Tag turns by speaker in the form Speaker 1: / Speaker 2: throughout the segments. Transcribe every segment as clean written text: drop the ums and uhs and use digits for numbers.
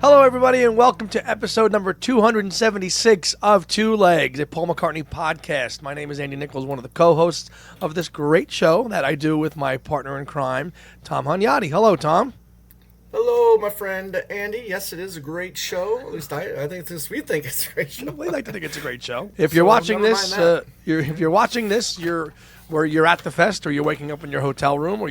Speaker 1: Hello, everybody, and welcome to episode number 276 of Two Legs, a Paul McCartney podcast. My name is Andy Nichols, one of the co-hosts of this great show that I do with my partner in crime, Tom Hunyadi. Hello, Tom.
Speaker 2: Hello, my friend Andy. Yes, it is a great show. At least I think we think it's a great show.
Speaker 1: We like to think it's a great show. If you're watching this, you're at the fest, or you're waking up in your hotel room, or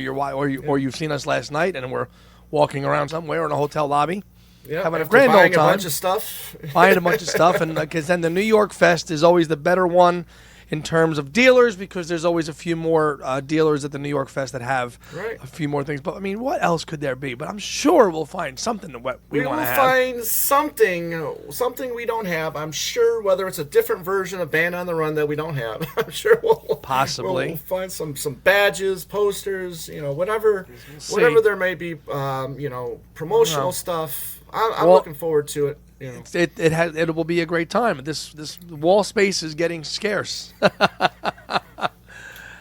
Speaker 1: you've seen us last night, and we're walking around somewhere in a hotel lobby.
Speaker 2: Yeah,
Speaker 1: having a grand old time.
Speaker 2: Buying a bunch of stuff.
Speaker 1: Buying a bunch of stuff, and because then the New York Fest is always the better one in terms of dealers, because there's always a few more dealers at the New York Fest that have a few more things. But I mean, what else could there be? But I'm sure we'll find something that we want to have.
Speaker 2: We will find something we don't have. I'm sure, whether it's a different version of Band on the Run that we don't have. I'm sure we'll find some badges, posters, whatever there may be, promotional stuff. I'm looking forward to it.
Speaker 1: It will be a great time. This wall space is getting scarce,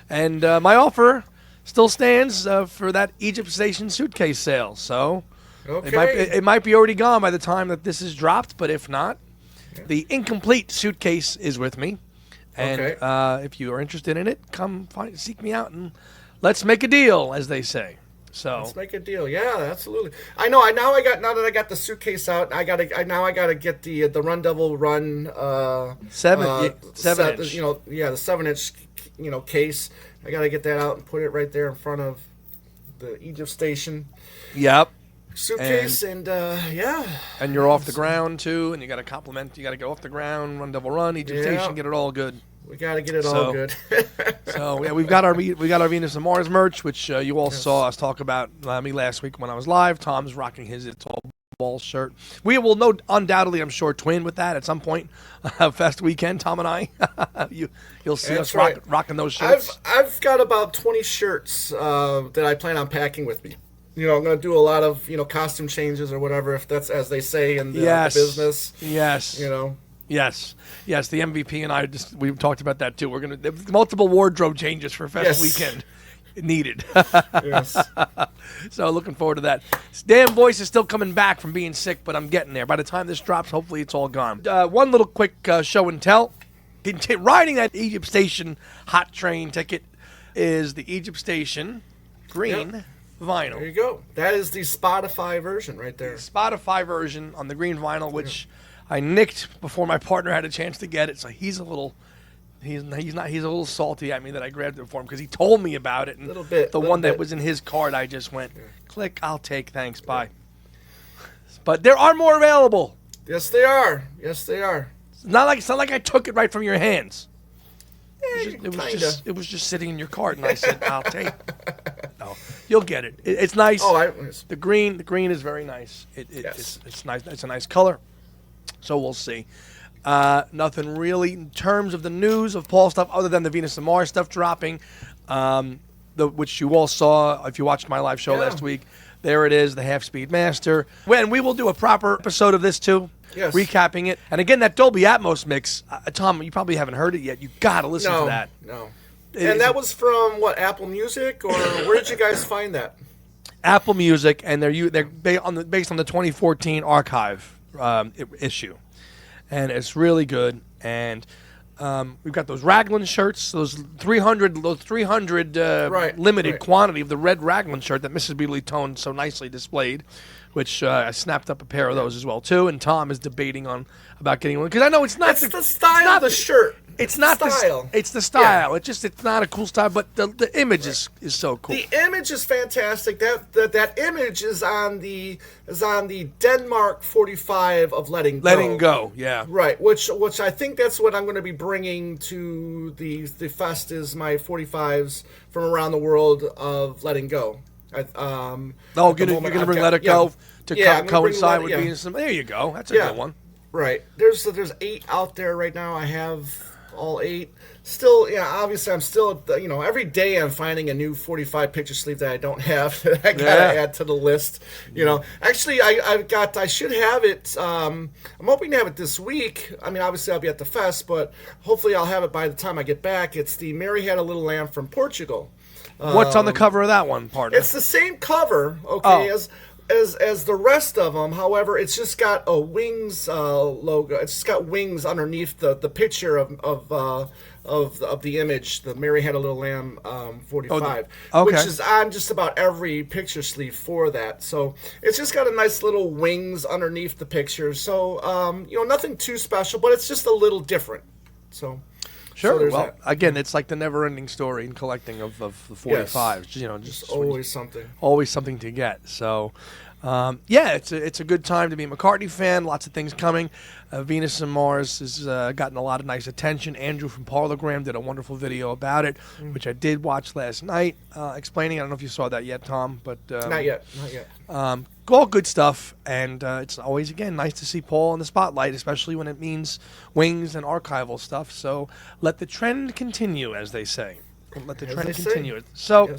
Speaker 1: and my offer still stands for that Egypt Station suitcase sale. So it might be already gone by the time that this is dropped. But if not, the incomplete suitcase is with me, and if you are interested in it, come seek me out and let's make a deal, as they say. So
Speaker 2: let's make a deal. Yeah, absolutely. I know. Now that I got the suitcase out, I gotta get the Run Devil Run
Speaker 1: 7-inch.
Speaker 2: The 7-inch case. I gotta get that out and put it right there in front of the Egypt Station.
Speaker 1: Yep.
Speaker 2: Suitcase and
Speaker 1: And you're off the ground too, and you got to compliment. You got to go off the ground, Run Devil Run, Egypt Station, get it all good.
Speaker 2: We got to get it all good.
Speaker 1: So we've got our Venus and Mars merch, which you all saw us talk about me last week when I was live. Tom's rocking his It's All Balls shirt. We will undoubtedly, I'm sure, twin with that at some point. Fest weekend, Tom and I. You'll see us rocking those shirts.
Speaker 2: I've got about 20 shirts that I plan on packing with me. I'm going to do a lot of costume changes or whatever, if that's as they say in the business.
Speaker 1: Yes. Yes, the MVP and I we talked about that too. We're going to multiple wardrobe changes for Fest weekend needed.
Speaker 2: Yes.
Speaker 1: So looking forward to that. This damn voice is still coming back from being sick, but I'm getting there. By the time this drops, hopefully it's all gone. One little quick show and tell. Riding that Egypt Station hot train ticket is the Egypt Station green vinyl.
Speaker 2: There you go. That is the Spotify version right there.
Speaker 1: The Spotify version on the green vinyl, which I nicked before my partner had a chance to get it, so he's a little salty at me that I grabbed it for him because he told me about it. And the one that was in his card, I just went, click, I'll take, thanks, bye. But there are more available.
Speaker 2: Yes, they are. It's
Speaker 1: not like I took it right from your hands. It was just sitting in your cart, and I said, I'll take it. No, you'll get it. It's nice. The green is very nice. It's nice. It's a nice color. So we'll see. Nothing really in terms of the news of Paul stuff other than the Venus and Mars stuff dropping, which you all saw if you watched my live show last week. There it is, the Half-Speed Master. And we will do a proper episode of this too, recapping it. And again, that Dolby Atmos mix, Tom, you probably haven't heard it yet. You got to listen to that.
Speaker 2: No. And that was from what, Apple Music, or where did you guys find that?
Speaker 1: Apple Music, and they're based on the 2014 archive issue, and it's really good. And we've got those Raglan shirts, those 300 limited quantity of the red Raglan shirt that Mrs. Beatley Tone so nicely displayed, which I snapped up a pair of those as well too. And Tom is debating about getting one because I know it's not
Speaker 2: the style of the shirt.
Speaker 1: It's not the style. It's the style. Yeah. It's not a cool style, but the image is so cool.
Speaker 2: The image is fantastic. That image is on the Denmark 45 of Letting Go.
Speaker 1: Letting Go, yeah.
Speaker 2: Right, which I think that's what I'm going to be bringing to the fest is my 45s from around the world of Letting Go.
Speaker 1: You're gonna bring Let It Go to coincide with being some. There you go. That's a good one.
Speaker 2: Right. There's 8 out there right now. I have all 8. Still, obviously I'm still, every day I'm finding a new 45 picture sleeve that I don't have that I gotta add to the list. Actually I should have it. I'm hoping to have it this week. I mean, obviously I'll be at the fest, but hopefully I'll have it by the time I get back. It's the Mary Had a Little Lamb from Portugal.
Speaker 1: What's on the cover of that one, partner?
Speaker 2: It's the same cover, as as the rest of them. However, it's just got a Wings logo. It's just got wings underneath the picture of the image. The Mary Had a Little Lamb 45, which is on just about every picture sleeve for that. So it's just got a nice little wings underneath the picture. So nothing too special, but it's just a little different. So.
Speaker 1: Sure. So well, again, it's like the never-ending story in collecting of the 45s.
Speaker 2: Yes. Just always something.
Speaker 1: Always something to get. So, it's a good time to be a McCartney fan. Lots of things coming. Venus and Mars has gotten a lot of nice attention. Andrew from Parlogram did a wonderful video about it, which I did watch last night, explaining. I don't know if you saw that yet, Tom, but
Speaker 2: not yet.
Speaker 1: All good stuff, and it's always, again, nice to see Paul in the spotlight, especially when it means Wings and archival stuff. So let the trend continue, as they say. Let the trend continue. So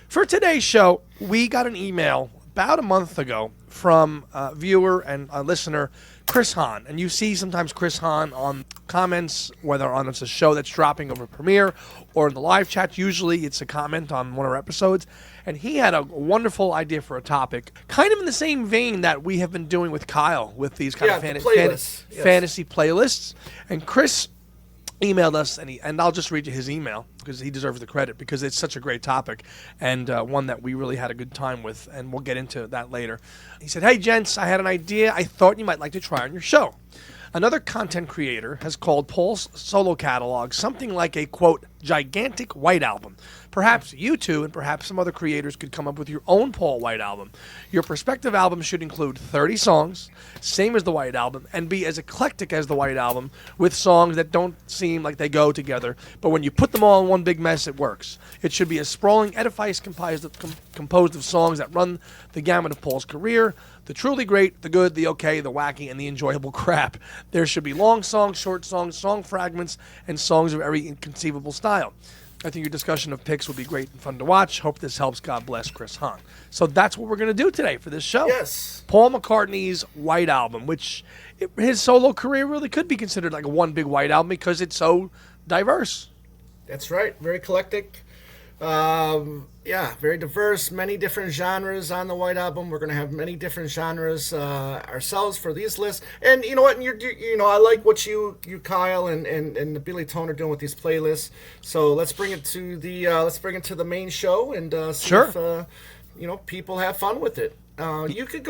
Speaker 1: for today's show, we got an email about a month ago from a viewer and a listener, Chris Hahn. And you see sometimes Chris Hahn on comments, whether on it's a show that's dropping over Premiere or in the live chat. Usually it's a comment on one of our episodes. And he had a wonderful idea for a topic, kind of in the same vein that we have been doing with Kyle, with these kind of fantasy playlists. And Chris emailed us, and I'll just read you his email because he deserves the credit because it's such a great topic and one that we really had a good time with, and we'll get into that later. He said, "Hey, gents, I had an idea I thought you might like to try on your show. Another content creator has called Paul's solo catalog something like a, quote, gigantic White Album. Perhaps you two and perhaps some other creators could come up with your own Paul White Album. Your prospective album should include 30 songs, same as the White Album, and be as eclectic as the White Album, with songs that don't seem like they go together, but when you put them all in one big mess, it works. It should be a sprawling edifice composed of songs that run the gamut of Paul's career, the truly great, the good, the okay, the wacky, and the enjoyable crap. There should be long songs, short songs, song fragments, and songs of every inconceivable style. I think your discussion of picks will be great and fun to watch. Hope this helps. God bless, Chris Hahn." So that's what we're going to do today for this show.
Speaker 2: Yes.
Speaker 1: Paul McCartney's White Album, which his solo career really could be considered like a one big White Album because it's so diverse.
Speaker 2: That's right. Very eclectic. Very diverse. Many different genres on the White Album. We're going to have many different genres ourselves for these lists. And you know what? I like what you Kyle and Billy Tone are doing with these playlists. So let's bring it to the main show and see if people have fun with it. You can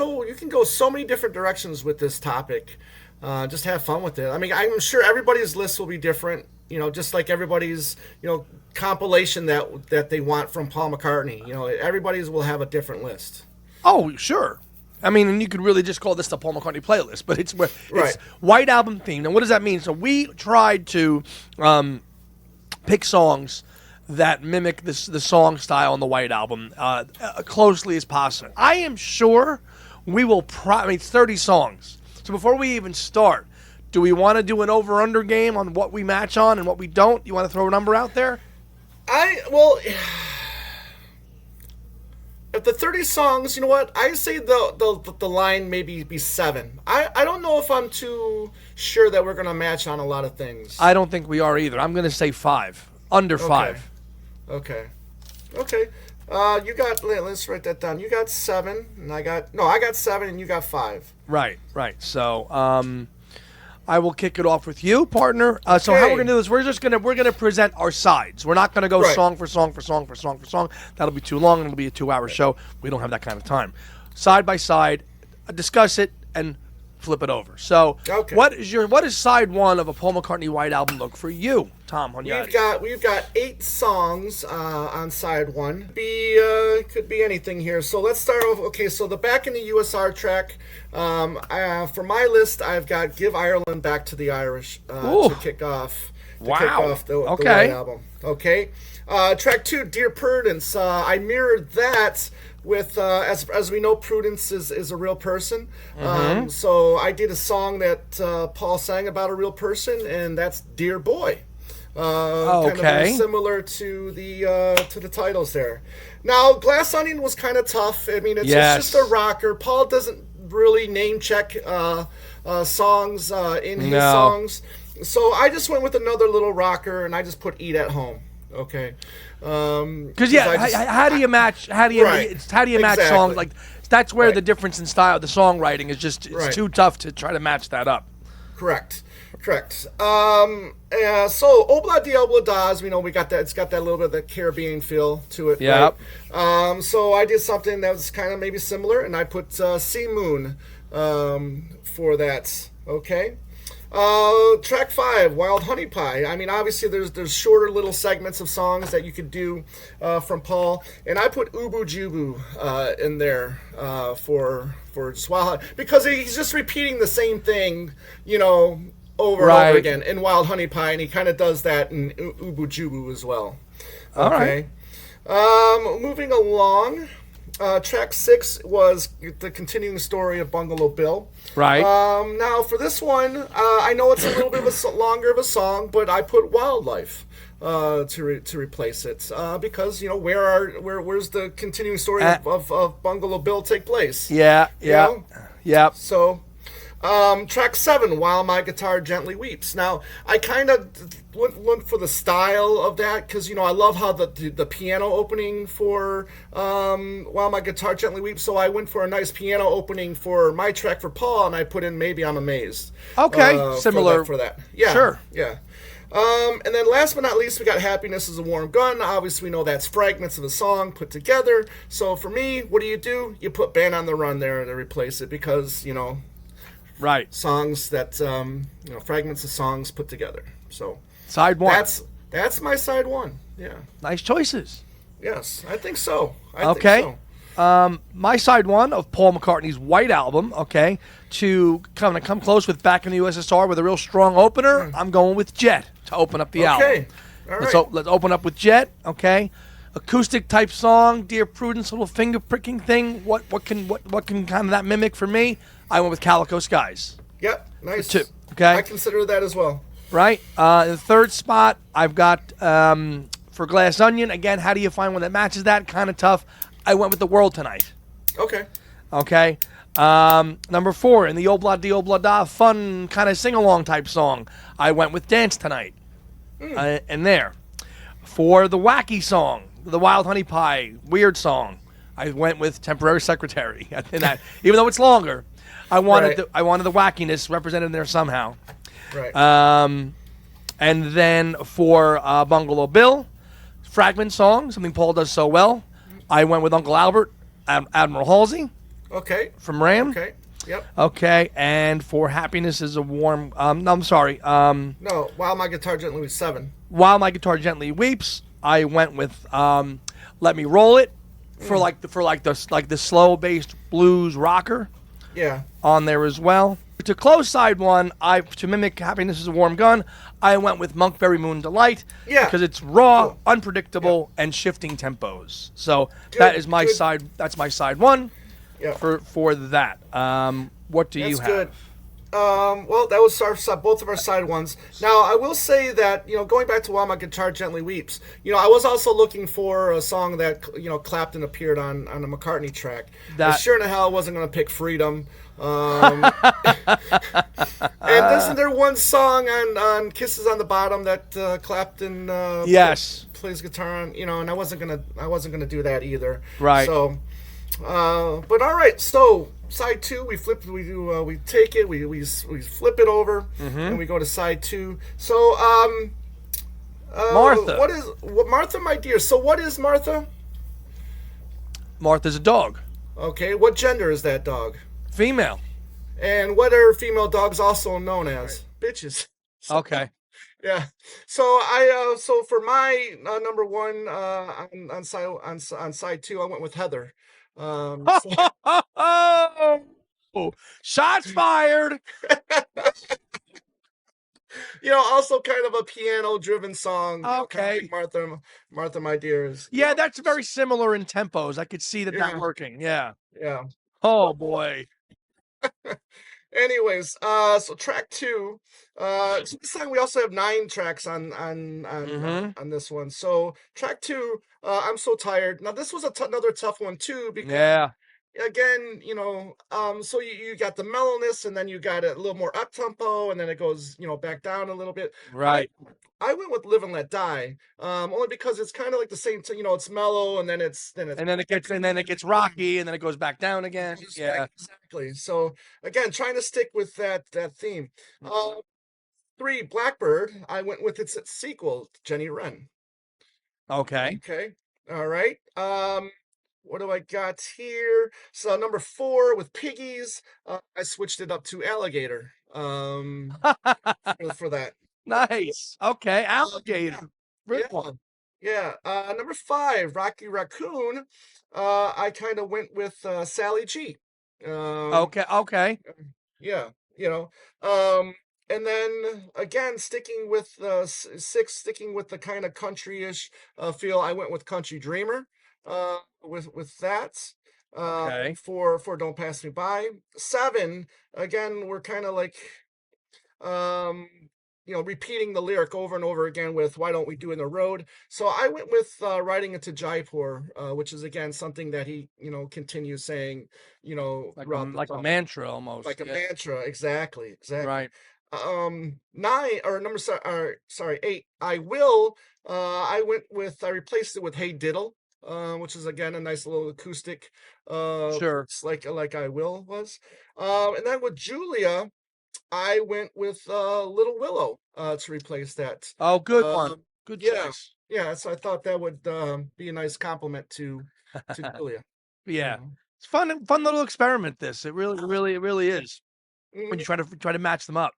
Speaker 2: go so many different directions with this topic. Just have fun with it. I mean, I'm sure everybody's list will be different. Just like everybody's, compilation that they want from Paul McCartney. Everybody's will have a different list.
Speaker 1: Oh, sure. I mean, and you could really just call this the Paul McCartney playlist, but it's White Album themed. And what does that mean? So we tried to pick songs that mimic the song style on the White Album closely as possible. I am sure we will it's 30 songs. So before we even start, do we want to do an over-under game on what we match on and what we don't? You want to throw a number out there?
Speaker 2: If the 30 songs, you know what? I say the line maybe be 7. I don't know if I'm too sure that we're going to match on a lot of things.
Speaker 1: I don't think we are either. I'm going to say 5. Under 5.
Speaker 2: Okay. Let's write that down. You got 7, and I got 7, and you got 5.
Speaker 1: Right. So, I will kick it off with you, partner. So how we're gonna do this? We're gonna present our sides. We're not gonna go song for song. That'll be too long. It'll be a 2-hour show. We don't have that kind of time. Side by side, discuss it and flip it over. So, what is side 1 of a Paul McCartney White Album look for you, Tom?
Speaker 2: We've got 8 songs on side 1. Could be anything here. So let's start off. Okay, so the Back in the USR track. For my list, I've got "Give Ireland Back to the Irish" to kick off. The White Album. Okay. Track 2, "Dear Prudence." I mirrored that with as we know, Prudence is a real person. So I did a song that Paul sang about a real person, and that's "Dear Boy." Kind of very similar to the titles there. Now, Glass Onion was kind of tough. I mean, it's just a rocker. Paul doesn't really name check songs in his songs, so I just went with another little rocker, and I just put "Eat at Home." Okay.
Speaker 1: Because how do you match? How do you match songs like that's where the difference in style, the songwriting is just it's too tough to try to match that up.
Speaker 2: Correct. So Obla di Obla Das, we know we got that. It's got that little bit of that Caribbean feel to it.
Speaker 1: Yeah.
Speaker 2: Right? So I did something that was kind of maybe similar, and I put Sea Moon for that. Okay. Track 5, Wild Honey Pie. I mean, obviously there's shorter little segments of songs that you could do from Paul, and I put Ubu Jubu in there for just Wild Honey, because he's just repeating the same thing, over and over again in Wild Honey Pie, and he kind of does that in Ubu Jubu as well. Okay. All right. Moving along. Track 6 was the continuing story of Bungalow Bill.
Speaker 1: Right.
Speaker 2: Now for this one, I know it's a little bit of longer of a song, but I put Wildlife to replace it because where's the continuing story of Bungalow Bill take place?
Speaker 1: Yeah.
Speaker 2: So. Track 7, While My Guitar Gently Weeps. Now, I kind of went for the style of that because, I love how the piano opening for While My Guitar Gently Weeps, so I went for a nice piano opening for my track for Paul, and I put in Maybe I'm Amazed.
Speaker 1: Okay, similar.
Speaker 2: For that. Yeah.
Speaker 1: Sure.
Speaker 2: Yeah. And then last but not least, we got Happiness is a Warm Gun. Obviously, we know that's fragments of a song put together. So for me, what do? You put Band on the Run there to replace it because,
Speaker 1: right.
Speaker 2: Songs that fragments of songs put together. So
Speaker 1: side one.
Speaker 2: That's my side one. Yeah.
Speaker 1: Nice choices.
Speaker 2: Yes, I think so.
Speaker 1: My side one of Paul McCartney's White Album. Okay, to come close with Back in the USSR with a real strong opener. I'm going with Jet to open up the album.
Speaker 2: Okay. All right.
Speaker 1: Let's open up with Jet. Okay. Acoustic type song, Dear Prudence, little finger pricking thing. What can kind of that mimic for me? I went with Calico Skies.
Speaker 2: Yep, nice.
Speaker 1: 2. Okay,
Speaker 2: I consider that as well.
Speaker 1: Right. In the third spot, I've got for Glass Onion. Again, how do you find one that matches that? Kind of tough. I went with The World Tonight.
Speaker 2: Okay.
Speaker 1: Okay. Number 4 in the Obla di Obla Da, fun kind of sing along type song. I went with Dance Tonight. And there, for the wacky song, the Wild Honey Pie weird song, I went with Temporary Secretary. Even though it's longer, I wanted the wackiness represented there somehow.
Speaker 2: Right.
Speaker 1: And then for Bungalow Bill, fragment song, something Paul does so well, I went with Uncle Albert, Admiral Halsey.
Speaker 2: Okay.
Speaker 1: From Ram.
Speaker 2: Okay. Yep.
Speaker 1: Okay, and for Happiness is a Warm. No, I'm sorry.
Speaker 2: No, While My Guitar Gently Weeps 7.
Speaker 1: While My Guitar Gently Weeps, I went with Let Me Roll It for the slow based blues rocker.
Speaker 2: Yeah.
Speaker 1: On there as well. To close side one, to mimic Happiness is a Warm Gun, I went with Monkberry Moon Delight.
Speaker 2: Yeah.
Speaker 1: Because it's raw, unpredictable, and shifting tempos. So that is my side. That's my side one.
Speaker 2: Yeah.
Speaker 1: For that. What do you have?
Speaker 2: Good. Well, that was both of our side ones. Now, I will say that, going back to While My Guitar Gently Weeps, I was also looking for a song that, Clapton appeared on a McCartney track. I sure in the hell wasn't going to pick Freedom. And isn't there one song on Kisses on the Bottom that Clapton plays guitar on? And I wasn't gonna do that either.
Speaker 1: Right.
Speaker 2: So, but all right. So side 2, we take it, we flip it over, and we go to side 2. So,
Speaker 1: Martha.
Speaker 2: Martha, my dear? So what is Martha?
Speaker 1: Martha's a dog.
Speaker 2: Okay. What gender is that dog?
Speaker 1: Female.
Speaker 2: And what are female dogs also known as? Bitches.
Speaker 1: Okay.
Speaker 2: Yeah. So so for my number 1 on side 2, I went with Heather.
Speaker 1: Shots fired.
Speaker 2: Also kind of a piano-driven song.
Speaker 1: Okay.
Speaker 2: Martha, my dear is.
Speaker 1: Yeah, that's very similar in tempos. I could see that working. Yeah.
Speaker 2: Yeah.
Speaker 1: Oh boy.
Speaker 2: Anyways, so track 2. So this time we also have 9 tracks on this one. So track 2, I'm So Tired. Now this was another tough one too because again, so you got the mellowness, and then you got a little more up tempo, and then it goes, back down a little bit. I
Speaker 1: Right.
Speaker 2: I went with Live and Let Die, only because it's kind of like the same thing. It's mellow, and then it's
Speaker 1: And then it gets rocky, and then it goes back down again.
Speaker 2: just back
Speaker 1: Yeah.
Speaker 2: exactly. So again, trying to stick with that theme. Three, Blackbird. I went with its sequel, Jenny Wren.
Speaker 1: Okay.
Speaker 2: Okay. All right. What do I got here? So number four with Piggies, I switched it up to Alligator. For that.
Speaker 1: Nice. Okay.
Speaker 2: Yeah,
Speaker 1: Alligator. Good
Speaker 2: yeah,
Speaker 1: one.
Speaker 2: yeah. Number five, Rocky Raccoon. I kind of went with Sally G. Um,
Speaker 1: Okay. Okay.
Speaker 2: yeah, you know. Um, and then again, sticking with six, sticking with the kind of country-ish feel, I went with Country Dreamer. With that.
Speaker 1: Okay.
Speaker 2: For Don't Pass Me By. Seven, again, we're kind of like um repeating the lyric over and over again with Why Don't We Do in the Road. So I went with Riding Into Jaipur, which is again something that he continues saying
Speaker 1: Like a
Speaker 2: throughout the
Speaker 1: like a
Speaker 2: song,
Speaker 1: mantra
Speaker 2: like
Speaker 1: almost.
Speaker 2: a
Speaker 1: Yeah.
Speaker 2: mantra. Exactly.
Speaker 1: Right.
Speaker 2: Nine, or number sorry, eight, I Will. I replaced it with Hey Diddle, which is again a nice little acoustic,
Speaker 1: Sure.
Speaker 2: it's like I Will was. And then with Julia, I went with Little Willow to replace that.
Speaker 1: Oh, good one.
Speaker 2: Um,
Speaker 1: Good
Speaker 2: yeah,
Speaker 1: choice.
Speaker 2: yeah. So I thought that would be a nice compliment to Julia. You
Speaker 1: Yeah.
Speaker 2: know.
Speaker 1: It's fun little experiment. This. It really is. When you
Speaker 2: Mhm.
Speaker 1: try to match them up.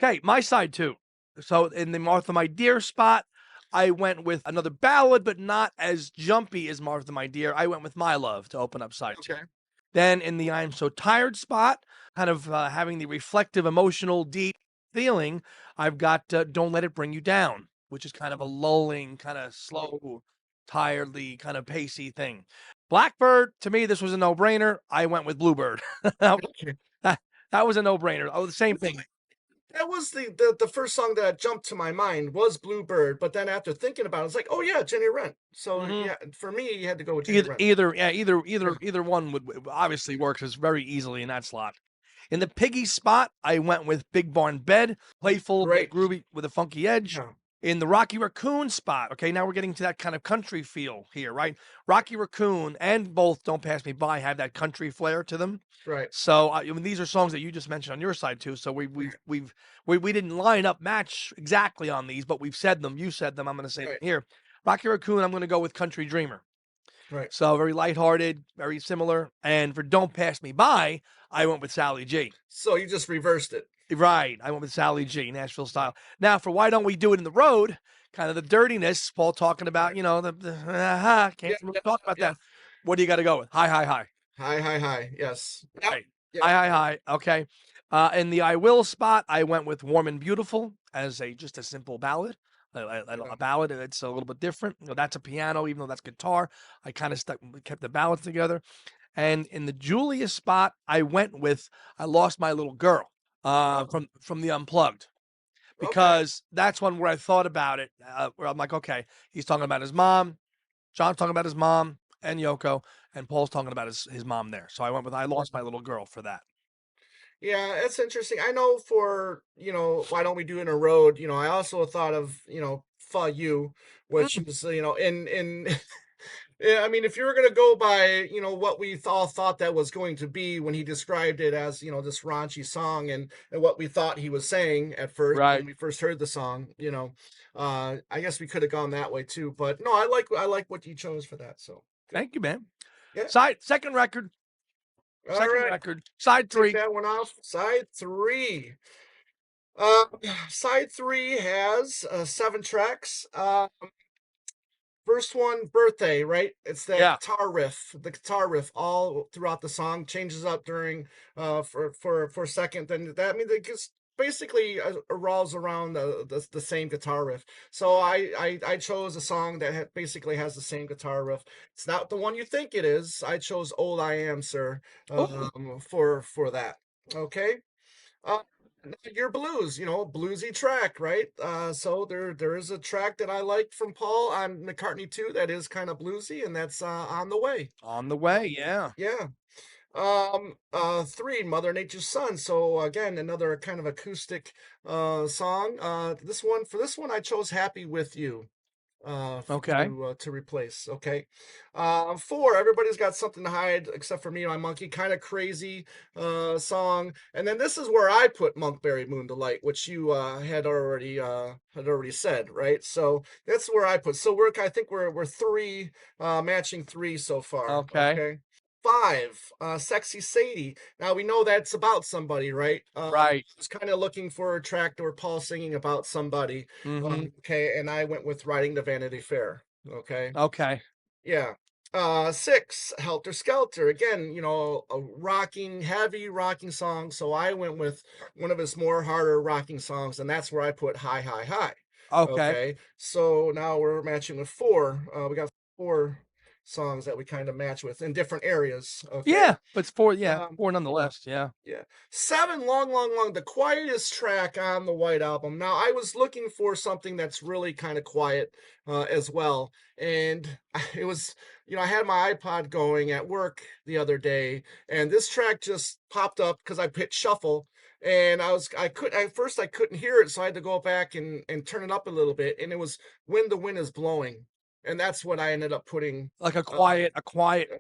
Speaker 1: Okay, my side too. So in the Martha My Dear spot, I went with another ballad, but not as jumpy as Martha My Dear. I went with My Love to open up side two.
Speaker 2: Okay.
Speaker 1: Then in the I'm So Tired spot, kind of having the reflective, emotional, deep feeling, I've got Don't Let It Bring You Down, which is kind of a lulling, kind of slow, tiredly, kind of pacey thing. Blackbird, to me, this was a no brainer. I went with Bluebird. that,
Speaker 2: Okay.
Speaker 1: that was a no brainer. Oh, the same thing.
Speaker 2: That was the first song that jumped to my mind was Bluebird, but then after thinking about it, it's like, oh yeah, Jenny Wren. So
Speaker 1: Hmm.
Speaker 2: yeah, for me, you had to go with Jenny
Speaker 1: Either,
Speaker 2: Wren.
Speaker 1: either, yeah, either,
Speaker 2: Yeah.
Speaker 1: either, either one would obviously works as very easily in that slot. In the piggy spot, I went with Big Barn Bed, playful but
Speaker 2: Great.
Speaker 1: groovy with a funky edge.
Speaker 2: Yeah.
Speaker 1: In the Rocky Raccoon spot, okay, now we're getting to that kind of country feel here, right? Rocky Raccoon and both Don't Pass Me By have that country flair to them.
Speaker 2: Right.
Speaker 1: So I mean, these are songs that you just mentioned on your side too. So we didn't line up match exactly on these, but we've said them. You said them. I'm going to say them
Speaker 2: Right.
Speaker 1: here. Rocky Raccoon, I'm going to go with Country Dreamer.
Speaker 2: Right.
Speaker 1: So very lighthearted, very similar. And for Don't Pass Me By, I went with Sally G.
Speaker 2: So you just reversed it.
Speaker 1: Right. I went with Sally G, Nashville style. Now, for Why Don't We Do It in the Road, kind of the dirtiness, Paul talking about,
Speaker 2: Right.
Speaker 1: can't
Speaker 2: Yeah.
Speaker 1: really
Speaker 2: Yeah.
Speaker 1: talk about
Speaker 2: Yeah.
Speaker 1: that. What do you got to go with? Hi, hi, hi.
Speaker 2: Hi, hi, hi. Yes. Yep.
Speaker 1: Right.
Speaker 2: Yep.
Speaker 1: Hi, hi, hi. Okay. In the I Will spot, I went with Warm and Beautiful as just a simple ballad.
Speaker 2: Yeah.
Speaker 1: A ballad, it's a little bit different. That's a piano, even though that's guitar. I kind of kept the ballads together. And in the Julia spot, I went with I Lost My Little Girl from the Unplugged,
Speaker 2: Okay.
Speaker 1: because that's one where I thought about it, where I'm like, okay, he's talking about his mom, John's talking about his mom and Yoko, and Paul's talking about his mom there. So I went with I Lost My Little Girl for that.
Speaker 2: Yeah, it's interesting. I know for, Why Don't We Do in a Road, I also thought of, Fa You, which
Speaker 1: Mm,
Speaker 2: is, in yeah, I mean, if you were gonna go by, what we all thought that was going to be when he described it as, this raunchy song, and what we thought he was saying at first when
Speaker 1: right.
Speaker 2: we first heard the song, I guess we could have gone that way too. But no, I like what you chose for that. So good.
Speaker 1: Thank you, man.
Speaker 2: Yeah.
Speaker 1: Second record,
Speaker 2: All
Speaker 1: second
Speaker 2: right.
Speaker 1: record, side
Speaker 2: Take
Speaker 1: three.
Speaker 2: that one off. Side three. Uh, Side three has seven tracks. First one, Birthday, right? It's that
Speaker 1: Yeah.
Speaker 2: guitar riff. The guitar riff all throughout the song changes up during for a second. Then that, I mean, it just basically revolves around the same guitar riff. So I chose a song that basically has the same guitar riff. It's not the one you think it is. I chose Old I Am, Sir,
Speaker 1: Oh,
Speaker 2: for that. Okay. Uh, your blues, bluesy track, right? So there is a track that I like from Paul on McCartney 2 that is kind of bluesy, and that's On the Way.
Speaker 1: on the way. Yeah.
Speaker 2: Yeah. Three, Mother Nature's Son. So again, another kind of acoustic song. For this one, I chose Happy With You
Speaker 1: Okay.
Speaker 2: to replace. Okay. Four, Everybody's Got Something to Hide Except for Me and My Monkey. Kind of crazy song. And then this is where I put Monkberry Moon Delight, which you had already said, right? So that's where I put. So I think we're three matching three so far.
Speaker 1: Okay.
Speaker 2: Okay. Five, Sexy Sadie. Now we know that's about somebody, right?
Speaker 1: Right.
Speaker 2: I was kind of looking for a track where Paul singing about somebody.
Speaker 1: Mm-hmm.
Speaker 2: Okay, and I went with Riding the Vanity Fair. Okay,
Speaker 1: Okay.
Speaker 2: yeah. Six, Helter Skelter. Again, a heavy rocking song. So I went with one of his more harder rocking songs, and that's where I put High, High, High.
Speaker 1: Okay.
Speaker 2: Okay, so now we're matching with four. We got four songs that we kind of match with in different areas. Okay.
Speaker 1: Yeah, but it's four. Yeah,
Speaker 2: Um,
Speaker 1: four nonetheless. Yeah.
Speaker 2: yeah. Seven, Long, Long, Long, the quietest track on the White Album. Now, I was looking for something that's really kind of quiet as well. And it was, I had my iPod going at work the other day, and this track just popped up because I hit shuffle. And at first I couldn't hear it, so I had to go back and turn it up a little bit. And it was When the Wind is Blowing. And that's what I ended up putting
Speaker 1: Like a quiet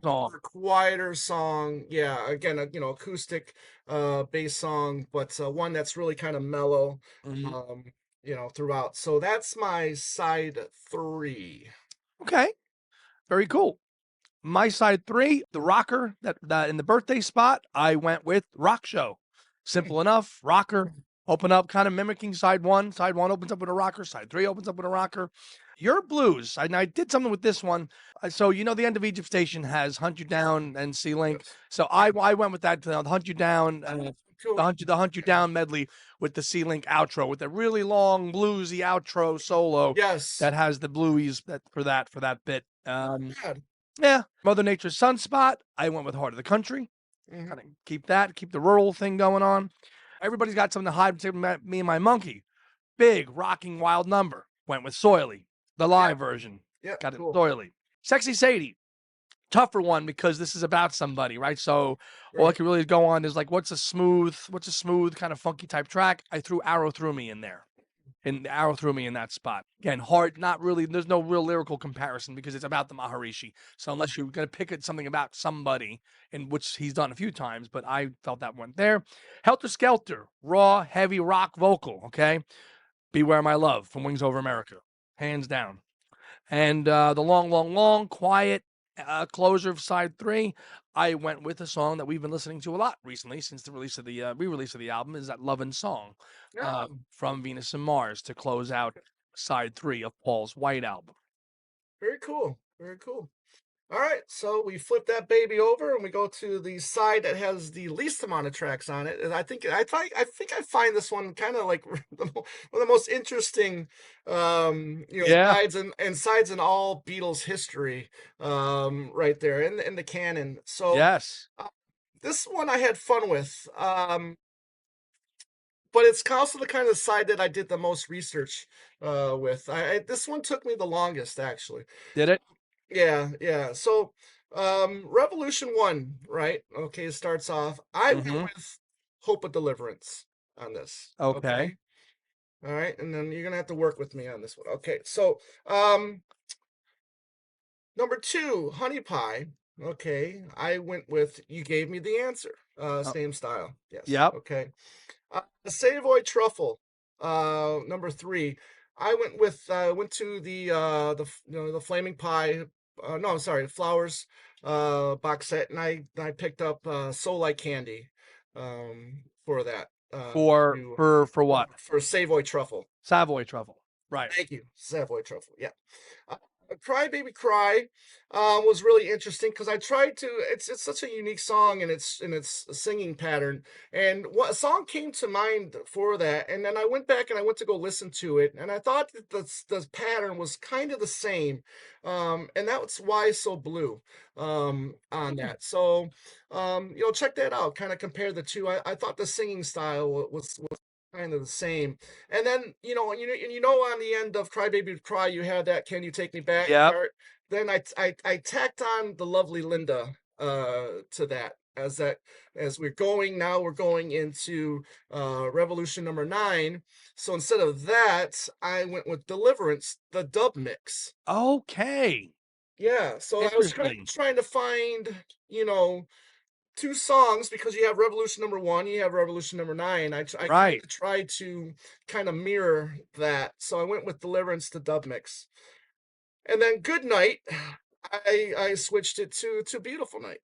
Speaker 1: song.
Speaker 2: a quieter song. Yeah, again, acoustic bass song, but one that's really kind of mellow,
Speaker 1: Mm-hmm.
Speaker 2: Throughout. So that's my side three.
Speaker 1: Okay. Very cool. My side three, the rocker that in the birthday spot, I went with Rock Show. Simple enough. Rocker, open up, kind of mimicking side one. Side one opens up with a rocker. Side three opens up with a rocker. Your Blues. I did something with this one. So the end of Egypt Station has Hunt You Down and C Link.
Speaker 2: Yes.
Speaker 1: So I went with that. The Hunt You Down,
Speaker 2: Cool.
Speaker 1: the Hunt You Down medley with the C Link outro with the really long bluesy outro solo.
Speaker 2: Yes.
Speaker 1: That has the blues for that bit.
Speaker 2: God.
Speaker 1: Yeah, Mother Nature's Sunspot. I went with Heart of the Country.
Speaker 2: Mhm.
Speaker 1: Kind of keep the rural thing going on. Everybody's got something to hide. Me and My Monkey. Big rocking wild number. Went with Soily, the live version.
Speaker 2: Yeah,
Speaker 1: Got it,
Speaker 2: cool.
Speaker 1: Soily. Sexy Sadie. Tougher one because this is about somebody, right? So all I can really go on is like, what's a smooth kind of funky type track? I threw Arrow Through Me in there. And the arrow threw me in that spot. Again, hard, not really, there's no real lyrical comparison because it's about the Maharishi. So unless you're going to pick something about somebody, in which he's done a few times, but I felt that went there. Helter Skelter, raw, heavy rock vocal, okay? Beware My Love from Wings Over America, hands down. And the long, long, long, quiet closer of side three, I went with a song that we've been listening to a lot recently since the release of the re-release of the album is that Love and Song from Venus and Mars to close out side three of Paul's White Album.
Speaker 2: Very cool. Very cool. All right, so we flip that baby over and we go to the side that has the least amount of tracks on it. And I think I find this one kind of like one of the most interesting sides and sides in all Beatles history, right there in the canon. So
Speaker 1: yes,
Speaker 2: this one I had fun with. But it's also the kind of side that I did the most research with. This one took me the longest, actually.
Speaker 1: did it?
Speaker 2: Yeah. So, Revolution 1, right? Okay, it starts off. I went with Hope of Deliverance on this.
Speaker 1: Okay.
Speaker 2: All right, and then you're gonna have to work with me on this one. Okay, so number 2, Honey Pie. Okay, I went with You Gave Me the Answer. Same style. Yes.
Speaker 1: Yep.
Speaker 2: Okay. Savoy Truffle. Number 3. I went to the Flaming Pie. No, I'm sorry, Flowers box set, and I picked up Soul Like Candy for that.
Speaker 1: For what?
Speaker 2: For Savoy Truffle.
Speaker 1: Savoy Truffle. Right.
Speaker 2: Thank you, Savoy Truffle. Yeah. Cry Baby Cry was really interesting because I tried to. It's such a unique song and its singing pattern. And what a song came to mind for that, and then I went back and I went to go listen to it, and I thought that the pattern was kind of the same, and that's Why So Blue on that. So check that out. Kind of compare the two. I thought the singing style was kind of the same. And then on the end of Cry Baby Cry, you had that Can You Take Me Back part. Then I tacked on the Lovely Linda to that as we're going into Revolution number 9. So instead of that, I went with Deliverance, the dub mix.
Speaker 1: Okay.
Speaker 2: Yeah, so I was trying to find, two songs, because you have Revolution number 1, you have Revolution number 9. I tried to kind of mirror that, so I went with Deliverance, the dub mix. And then Good Night, I switched it to Beautiful Night.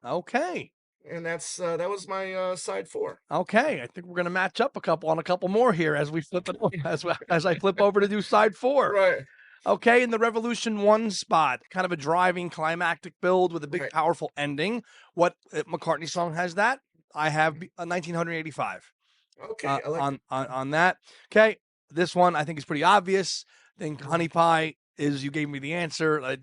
Speaker 1: Okay.
Speaker 2: And that was my side 4.
Speaker 1: Okay, I think we're gonna match up on a couple more here as we flip it as I flip over to do side 4.
Speaker 2: Right.
Speaker 1: Okay, in the Revolution 1 spot, kind of a driving climactic build with a big powerful ending. What McCartney song has that? I have 1985.
Speaker 2: Okay, I like
Speaker 1: on that. Okay, this one I think is pretty obvious. I think Honey Pie is, you gave me the answer. I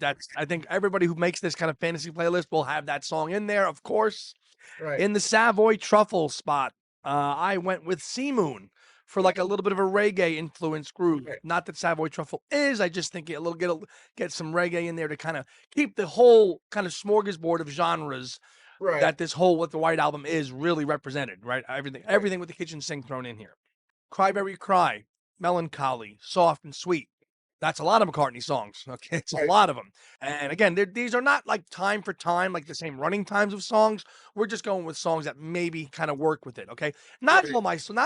Speaker 1: think everybody who makes this kind of fantasy playlist will have that song in there, of course.
Speaker 2: Right.
Speaker 1: In the Savoy Truffle spot, I went with Sea Moon for like a little bit of a reggae influenced groove. Right. Not that Savoy Truffle is, I just think get some reggae in there to kind of keep the whole kind of smorgasbord of genres that what the White Album is really represented, right? Everything with the kitchen sink thrown in here. Cry Baby Cry, Melancholy, Soft and Sweet. That's a lot of McCartney songs. Okay, it's a lot of them. And again, these are not like time for time, like the same running times of songs. We're just going with songs that maybe kind of work with it. Okay, not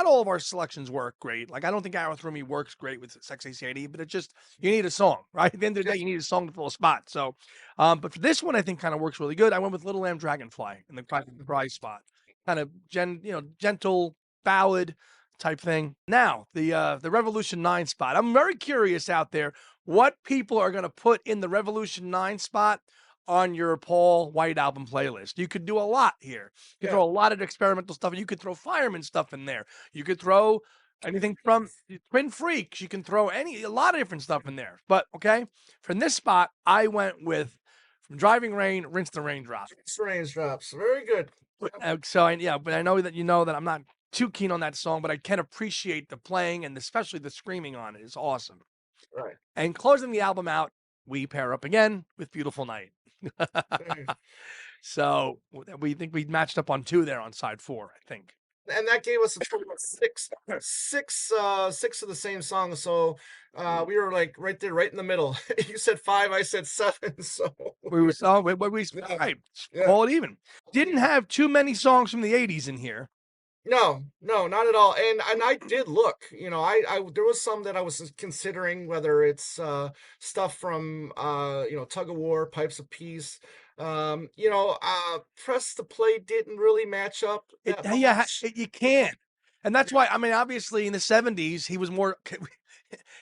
Speaker 1: all of our selections work great. Like I don't think Arrow Through Me works great with Sex ACID, but you need a song, right? At the end of the day, you need a song to fill a spot. So, but for this one, I think kind of works really good. I went with Little Lamb Dragonfly in the Cry spot, kind of gentle ballad type thing. Now, the Revolution 9 spot. I'm very curious out there what people are going to put in the Revolution 9 spot on your Paul White Album playlist. You could do a lot here. You could throw a lot of experimental stuff. You could throw Fireman stuff in there. You could throw anything from Twin Freaks. You can throw a lot of different stuff in there. But, okay, from this spot, I went with From Driving Rain, Rinse the Raindrops.
Speaker 2: Rinse the Raindrops. Very good.
Speaker 1: But I know that that I'm not too keen on that song, but I can appreciate the playing and especially the screaming on it is awesome.
Speaker 2: Right.
Speaker 1: And closing the album out, we pair up again with Beautiful Night. So we think we matched up on 2 there on side 4, I think.
Speaker 2: And that gave us a total of six of the same song. So we were like right there, right in the middle. You said 5, I said 7. So
Speaker 1: we call it even. Didn't have too many songs from the 80s in here.
Speaker 2: No, not at all. And I did look, I there was some that I was considering, whether it's stuff from Tug of War, Pipes of Peace. Press to Play didn't really match up.
Speaker 1: You can't. And that's why, obviously in the 70s,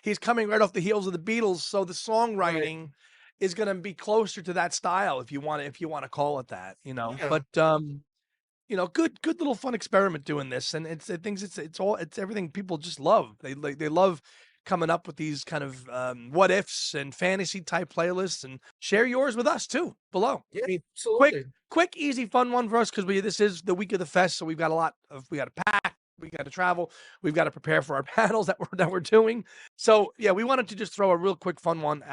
Speaker 1: he's coming right off the heels of the Beatles, so the songwriting is going to be closer to that style, if you want to call it that,
Speaker 2: Yeah.
Speaker 1: But good little fun experiment doing this, and it's everything people just love. They love coming up with these kind of what ifs and fantasy type playlists, and share yours with us too below.
Speaker 2: Yeah, absolutely.
Speaker 1: Quick, easy, fun one for us, because this is the week of the fest, so we got to pack. We got to travel. We've got to prepare for our panels that we're doing. So yeah, we wanted to just throw a real quick fun one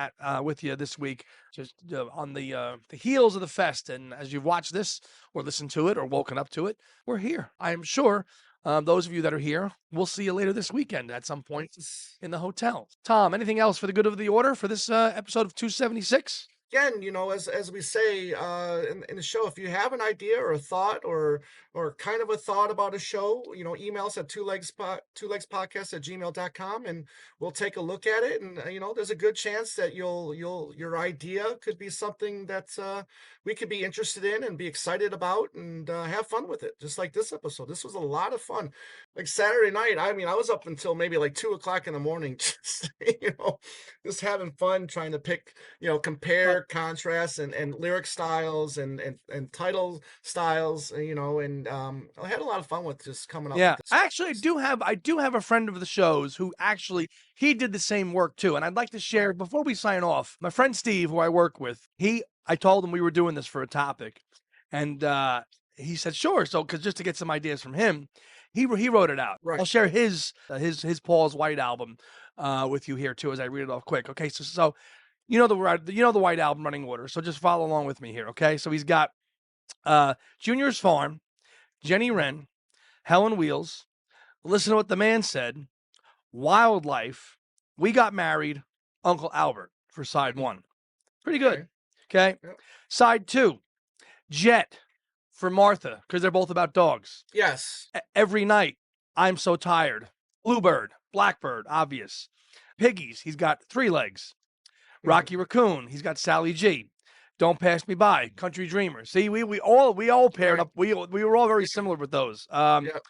Speaker 1: with you this week, just on the heels of the fest. And as you've watched this or listened to it or woken up to it, we're here. I am sure those of you that are here, we'll see you later this weekend at some point in the hotel. Tom, anything else for the good of the order for this episode of 276?
Speaker 2: Again, as we say in the show, if you have an idea or a thought or kind of a thought about a show, email us at twolegspodcast@gmail.com, and we'll take a look at it. And there's a good chance that your idea could be something that we could be interested in and be excited about and have fun with it. Just like this episode, this was a lot of fun. Like Saturday night, I was up until maybe like 2:00 in the morning, just having fun trying to pick, compare, contrast, and lyric styles and title styles, and I had a lot of fun with just coming up.
Speaker 1: Yeah, actually, I do have a friend of the show's who actually he did the same work too, and I'd like to share before we sign off. My friend Steve, who I work with, I told him we were doing this for a topic, and he said sure. So because just to get some ideas from him, he wrote it out.
Speaker 2: Right.
Speaker 1: I'll share his Paul's White Album with you here too as I read it off quick. Okay, so the White Album running order. So just follow along with me here. Okay, so he's got Junior's Farm, Jenny Wren, Helen Wheels, Listen to What the Man Said, Wildlife, We Got Married, Uncle Albert for side 1. Pretty good. Okay. Yep. Side 2, Jet for Martha, because they're both about dogs.
Speaker 2: Yes.
Speaker 1: Every Night, I'm So Tired. Bluebird, Blackbird, obvious. Piggies, he's got 3 legs. Rocky Raccoon, he's got Sally G. Don't Pass Me By, Country Dreamer. See, we all paired up. We were all very similar with those.
Speaker 2: Yep.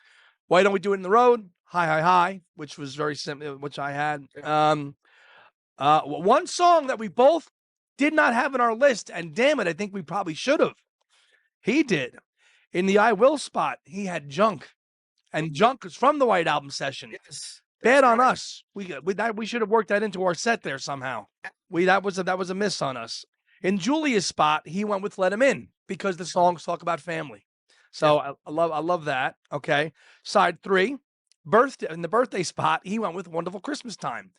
Speaker 1: Why Don't We Do It in the Road? Hi, Hi, Hi, which was very similar, which I had. One song that we both did not have in our list, and damn it, I think we probably should have. He did. In the I Will spot, he had Junk. And Junk is from the White Album session.
Speaker 2: Yes.
Speaker 1: Bad on us. We should have worked that into our set there somehow. That was a miss on us. In Julia's spot, he went with Let Him In because the songs talk about family. So yeah. I love that. Okay. Side 3, in the birthday spot, he went with Wonderful Christmas Time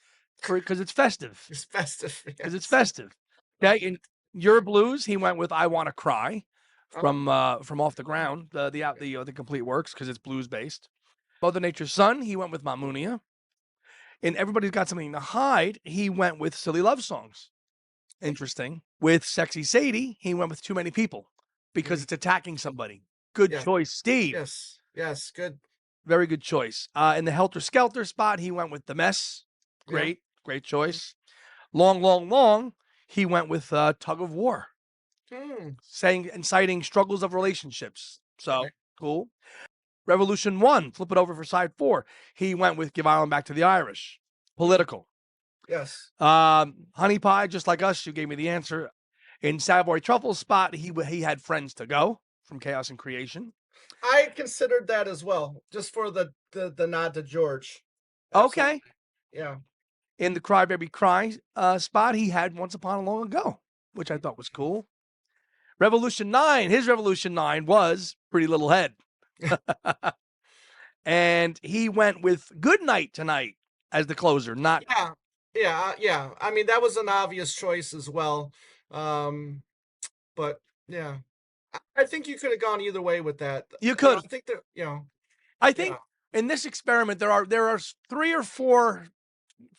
Speaker 1: because it's festive.
Speaker 2: It's festive.
Speaker 1: Because it's festive. Okay. In Your Blues, he went with I Wanna Cry from Off the Ground, the complete works because it's blues based. Mother Nature's Son, he went with Mamunia. And Everybody's Got Something to Hide, he went with Silly Love Songs. Interesting. With Sexy Sadie, he went with Too Many People because it's attacking somebody. Good choice, Steve.
Speaker 2: Yes, good.
Speaker 1: Very good choice. In the Helter Skelter spot, he went with The Mess. Great choice. Long, Long, Long, he went with Tug of War. Citing struggles of relationships. So, cool. Revolution 1, flip it over for side 4. He went with Give Ireland Back to the Irish. Political.
Speaker 2: Yes.
Speaker 1: Honey Pie, Just Like Us, you gave me the answer. In Savoy Truffle spot, he had Friends to Go from Chaos and Creation.
Speaker 2: I considered that as well, just for the nod to George. Absolutely.
Speaker 1: Okay.
Speaker 2: Yeah.
Speaker 1: In the Cry Baby Cry spot, he had Once Upon a Long Ago, which I thought was cool. Revolution 9, his Revolution 9 was Pretty Little Head. And he went with Good Night Tonight as the closer, not...
Speaker 2: Yeah. I mean, that was an obvious choice as well. But, yeah. I think you could have gone either way with that.
Speaker 1: You could.
Speaker 2: I think that,
Speaker 1: I think in this experiment, there are 3 or 4,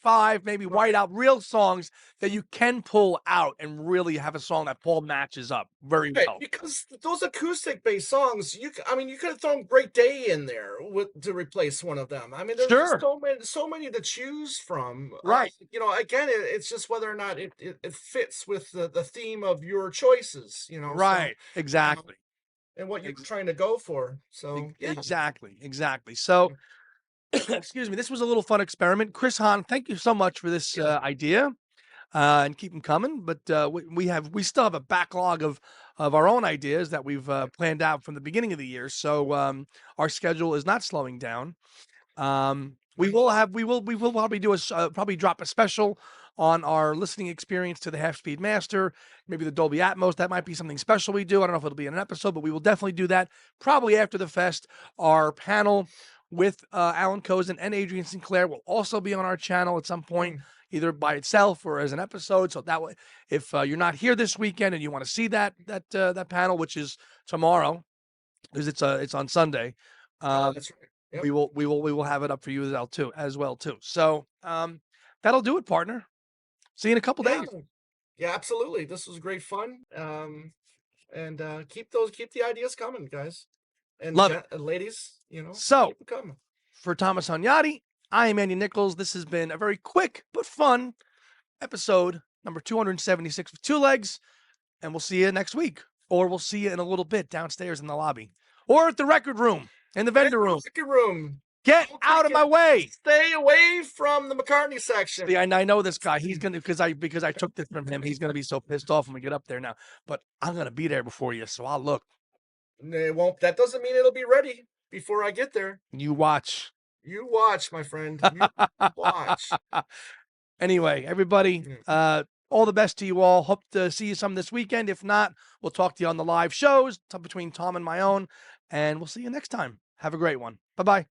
Speaker 1: 5, maybe white out real songs that you can pull out and really have a song that Paul matches up very well.
Speaker 2: Because those acoustic based songs, you could have thrown Great Day in there to replace one of them. I mean, there's so many to choose from.
Speaker 1: Right.
Speaker 2: Again, it's just whether or not it fits with the theme of your choices.
Speaker 1: Right. So, exactly.
Speaker 2: And what you're trying to go for. So
Speaker 1: exactly. So. Excuse me. This was a little fun experiment. Chris Hahn, thank you so much for this idea, and keep them coming. But we still have a backlog of our own ideas that we've planned out from the beginning of the year. So our schedule is not slowing down. We will probably probably drop a special on our listening experience to the Half Speed Master, maybe the Dolby Atmos. That might be something special we do. I don't know if it'll be in an episode, but we will definitely do that probably after the fest. Our panel with Alan Kozin and Adrian Sinclair will also be on our channel at some point, either by itself or as an episode. So that way, if you're not here this weekend and you want to see that panel, which is tomorrow, because it's on Sunday,
Speaker 2: that's right. Yep.
Speaker 1: we will have it up for you as well too. So that'll do it, partner. See you in a couple days.
Speaker 2: Yeah, absolutely. This was great fun. And keep the ideas coming, guys. And
Speaker 1: love it.
Speaker 2: Ladies,
Speaker 1: So,
Speaker 2: keep it coming.
Speaker 1: For Thomas Hunyadi, I am Andy Nichols. This has been a very quick but fun episode number 276 with 2 legs, and we'll see you next week, or we'll see you in a little bit downstairs in the lobby, or at the record room, in the vendor room. Get out of my way.
Speaker 2: Stay away from the McCartney section.
Speaker 1: See, I know this guy. He's gonna because I took this from him. He's gonna be so pissed off when we get up there now. But I'm gonna be there before you, so I'll look.
Speaker 2: It won't. That doesn't mean it'll be ready before I get there.
Speaker 1: You watch.
Speaker 2: You watch, my friend. You watch.
Speaker 1: Anyway, everybody, all the best to you all. Hope to see you some this weekend. If not, we'll talk to you on the live shows between Tom and my own, and we'll see you next time. Have a great one. Bye-bye.